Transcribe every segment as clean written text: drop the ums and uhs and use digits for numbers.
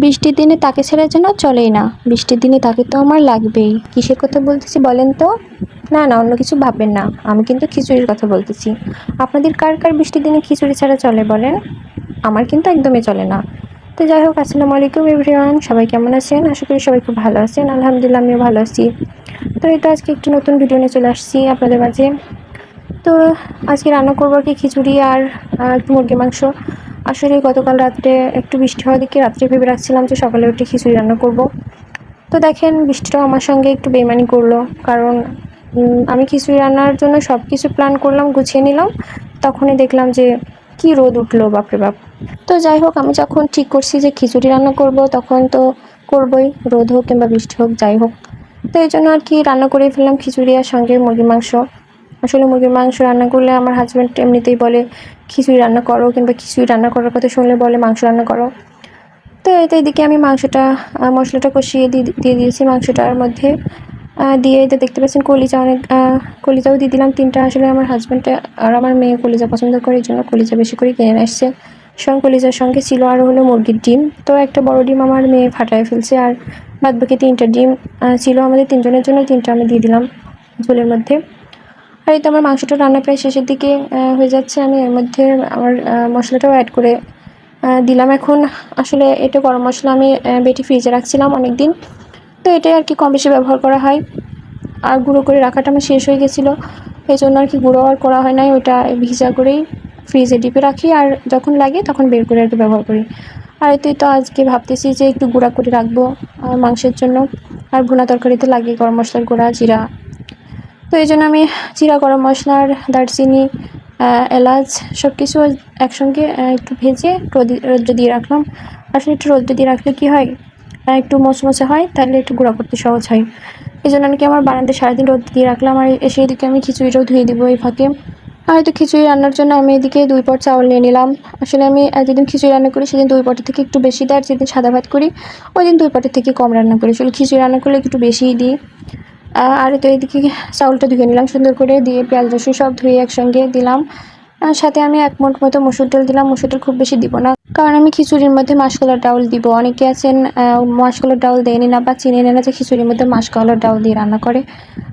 বৃষ্টির দিনে তাকে ছাড়া যেন চলেই না। বৃষ্টির দিনে তাকে তো আমার লাগবেই। কিসের কথা বলতেছি বলেন তো? না না, অন্য কিছু ভাববেন না, আমি কিন্তু খিচুড়ির কথা বলতেছি। আপনাদের কার কার বৃষ্টির দিনে খিচুড়ি ছাড়া চলে বলেন? আমার কিন্তু একদমই চলে না। তো যাই হোক, আসসালামু আলাইকুম এভরিওয়ান, সবাই কেমন আছেন? আশা করি সবাই খুব ভালো আছেন। আলহামদুলিল্লাহ, আমিও ভালো আছি। তো এই তো আজকে একটি নতুন ভিডিও নিয়ে চলে আসছি আপনাদের মাঝে। তো আজকে রান্না করবো আর কি খিচুড়ি আর একটু মুরগির মাংস। আসলে গতকাল রাত্রে একটু বৃষ্টি হওয়ার দিকে রাত্রে ভেবে রাখছিলাম যে সকালে উঠে খিচুড়ি রান্না করব। তো দেখেন, বৃষ্টিটাও আমার সঙ্গে একটু বেইমানি করলো। কারণ আমি খিচুড়ি রান্নার জন্য সব কিছু প্ল্যান করলাম, গুছিয়ে নিলাম, তখনই দেখলাম যে কি রোদ উঠলো, বাপরে বাপ। তো যাই হোক, আমি যখন ঠিক করছি যে খিচুড়ি রান্না করব, তখন তো করবই, রোদ হোক কিংবা বৃষ্টি হোক, যাই হোক। তো এই জন্য আর কি রান্না করে ফেললাম খিচুড়ি আর সঙ্গে মুরগির মাংস। আসলে মুরগির মাংস রান্না করলে আমার হাজব্যান্ড এমনিতেই বলে খিচুড়ি রান্না করো, কিংবা খিচুড়ি রান্না করার কথা শুনলে বলে মাংস রান্না করো। তো এদিকে আমি মাংসটা মশলাটা কষিয়ে দিয়ে দিয়েছি মাংসটার মধ্যে। দিয়ে এটা দেখতে পাচ্ছেন কলিজা, অনেক কলিজাও দিয়ে দিলাম 3টা। আসলে আমার হাজব্যান্ডে আর আমার মেয়ে কলিজা পছন্দ করে, এই জন্য কলিজা বেশি করে কিনে আসছে। সঙ্গে কলিজার সঙ্গে ছিল আর হলো মুরগির ডিম। তো একটা বড় ডিম আমার মেয়ে ফাটায় ফেলছে, আর বাদবাকি 3টা ডিম ছিল আমাদের 3জনের জন্য, 3টা আমি দিয়ে দিলাম ঝোলের মধ্যে। আর এই তো আমার মাংসটা রান্না প্রায় শেষের দিকে হয়ে যাচ্ছে। আমি এর মধ্যে আমার মশলাটাও অ্যাড করে দিলাম এখন। আসলে এটা গরম মশলা আমি বেটে ফ্রিজে রাখছিলাম অনেক দিন, তো এটাই আর কি কম বেশি ব্যবহার করা হয়। আর গুঁড়ো করে রাখাটা আমার শেষ হয়ে গেছিলো, এই জন্য আর কি গুঁড়ো আর করা হয় নাই। ওইটা ভিজা করেই ফ্রিজে ডিপে রাখি, আর যখন লাগে তখন বের করে আর কি ব্যবহার করি। আর এতেই তো আজকে ভাবতেছি যে একটু গুঁড়া করে রাখবো মাংসের জন্য। আর ভুনা তরকারিতে লাগে গরম মশলার গুঁড়া, জিরা। তো এই জন্য আমি জিরা, গরম মশলার, দারচিনি, এলাচ সব কিছু একসঙ্গে একটু ভেজে রোদ্রে দিয়ে রাখলাম। আসলে একটু রোদ্রে দিয়ে রাখলে কী হয়, একটু মচমচে হয়, তাহলে একটু গুঁড়া করতে সহজ হয়। এই জন্য নাকি আমার বারান্দায় সারাদিন রোদ দিয়ে রাখলাম। আর সেই দিকে আমি খিচুড়িটাও ধুয়ে দিব এই ফাঁকে। আর হয়তো খিচুড়ি রান্নার জন্য আমি এদিকে 2 পট চাউল নিয়ে নিলাম। আসলে আমি যেদিন খিচুড়ি রান্না করি সেদিন 2 পটের থেকে একটু বেশি দেয়, আর যেদিন সাদা ভাত করি ওই দিন 2 পটের থেকে কম রান্না করি। আসলে খিচুড়ি রান্না করলে একটু বেশিই দিই। আর তো এদিকে চাউলটা ধুয়ে নিলাম সুন্দর করে, দিয়ে পেঁয়াজ রসুন সব ধুয়ে একসঙ্গে দিলাম। আর সাথে আমি 1 মুঠ মতো মসুর ডাল দিলাম। মসুর ডাল খুব বেশি দিব না, কারণ আমি খিচুড়ির মধ্যে মাসকলার ডাউল দিব। অনেকে আছেন মাসকলার ডাউল দেয়নি না বা চিনি না যে খিচুড়ির মধ্যে মাসকলার ডাউল দিয়ে রান্না করে।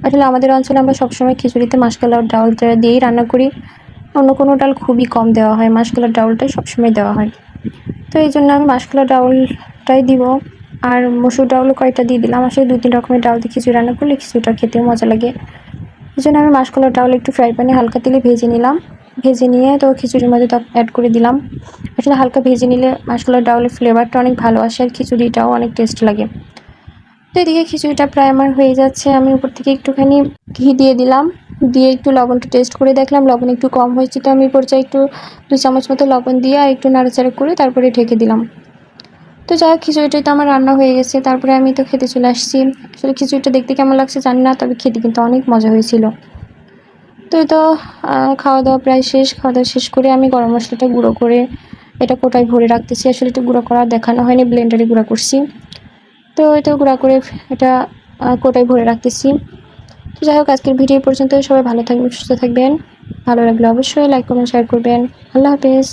আসলে আমাদের অঞ্চলে আমরা সবসময় খিচুড়িতে মাসকলার ডাউলটা দিয়েই রান্না করি। অন্য কোনো ডাল খুবই কম দেওয়া হয়, মাসকলার ডাউলটাই সবসময় দেওয়া হয়। তো এই জন্য আমি মাসকলার ডাউলটাই দিব। আর মসুর ডাউলও কয়টা দিয়ে দিলাম। আসলে 2-3 রকমের ডাউল দিয়ে খিচুড়ি রান্না করলে খিচুড়িটা খেতেও মজা লাগে। এই জন্য আমি মাসকলার ডাউল একটু ফ্রাই প্যানে হালকা তেলে ভেজে নিলাম। ভেজে নিয়ে তো খিচুড়ির মধ্যে অ্যাড করে দিলাম। আসলে হালকা ভেজে নিলে মাসকলার ডাউলের ফ্লেভারটা অনেক ভালো আসে, আর খিচুড়িটাও অনেক টেস্ট লাগে। তো এদিকে খিচুড়িটা প্রায় আমার হয়ে যাচ্ছে। আমি উপর থেকে একটুখানি ঘি দিয়ে দিলাম, দিয়ে একটু লবণটা টেস্ট করে দেখলাম লবণ একটু কম হয়েছে। তো আমি পর্যায়ে একটু 2 চামচ মতো লবণ দিয়ে আর একটু নাড়াচাড়া করে তারপরে ঢেকে দিলাম। তো যাই হোক, খিচুড়িটাই তো আমার রান্না হয়ে গেছে। তারপরে আমি তো খেতে চলে আসছি। আসলে খিচুড়িটা দেখতে কেমন লাগছে জানি না, তবে খেতে কিন্তু অনেক মজা হয়েছিল। তো এই তো খাওয়া দাওয়া প্রায় শেষ। খাওয়া দাওয়া শেষ করে আমি গরম মশলাটা গুঁড়ো করে এটা কোটায় ভরে রাখতেছি। আসলে একটু গুঁড়ো করা দেখানো হয়নি, ব্লেন্ডারে গুঁড়া করছি। তো এটা গুঁড়া করে এটা কোটায় ভরে রাখতেছি। তো যাই হোক, আজকের ভিডিও পর্যন্ত। সবাই ভালো থাকবেন, সুস্থ থাকবেন। ভালো লাগলে অবশ্যই লাইক কমেন্ট শেয়ার করবেন। আল্লাহ হাফেজ।